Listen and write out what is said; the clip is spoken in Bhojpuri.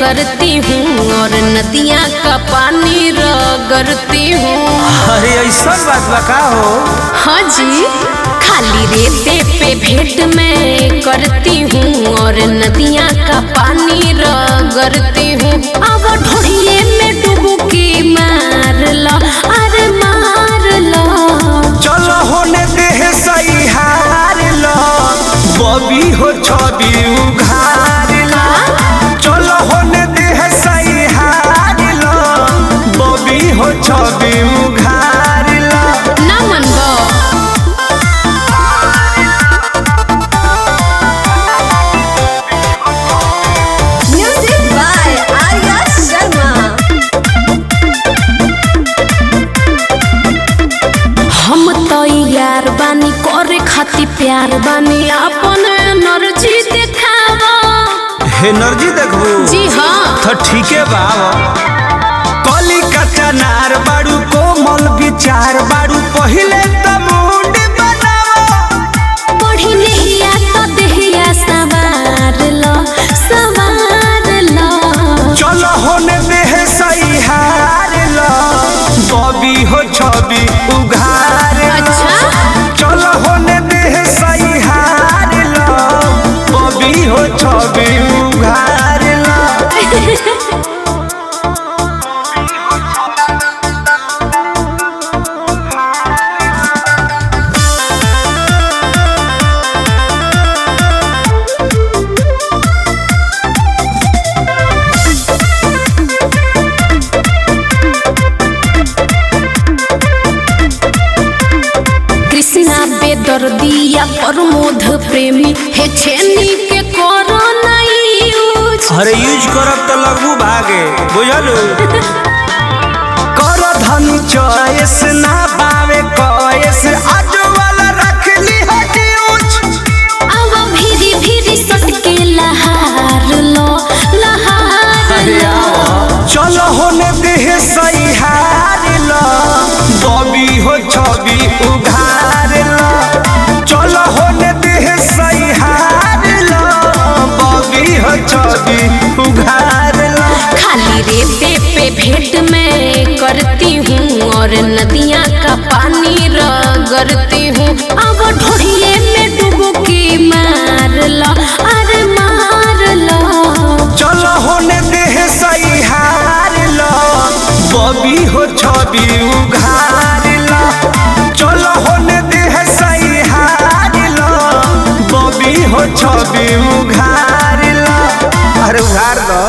करती हूँ और नदियाँ का पानी रगड़ती हूँ। अरे ऐसा बात बका हो। हाँ जी, खाली रेते पे भेंट मैं करती हूँ और नदियाँ का पानी रगड़ती हूँ। अब ढोड़िए में डुबकी मार लो, अरे मार लो। चलो होने दे सही हार लो, बबी हो छवि उघार लो। चलो होने दे सही हार लो, बबी हो छवि उघार लो। ना मनबो। Music by Arya Sharma. हम तो यार बानी करे खाती प्यार बानी, अपन एनर्जी दिखावा। एनर्जी देखबू? जी हाँ। तो ठीक है बाबा। कली कच्चा नार बाड़ू, कोमल विचार बाड़ू, पहिले तो मुंड बनाओ। बढ़ी नहिया तो देहिया सवार लो, सवार लो। चलो होने दे सही हार लो, बबी हो छवि उघार लो। अच्छा। चलो होने दे सही हार लो, बबी हो छवि उघार लो। कृष्णा बेदर्दिया प्रमोद प्रेमी हे छेनी के कोरोना यूज। अरे यूज करब तो लगू भागे, बुझलू? कर धनी चॉइस ना पावे कॉइस, आज वाला रख ली हड्यूज। अब भीरी भीरी सटके लहार लो, लहार लो। चलो होने दे सही हार लो, बबी हो छवि उघार लो। चलो होने दे सही हार लो, बबी हो छवि उघार लो। खाली रेते पे भेंट मैं करती हूँ और नदियाँ का पानी रगड़ती हूँ। अब ढोड़िए में डुबकी मार लो, अरे मार लो। चलो होने दे सही हार लो, बबी हो छवि उघार लो। चलो होने दे सही हार लो, बबी हो छवि उघार लो। अरे उघार दो।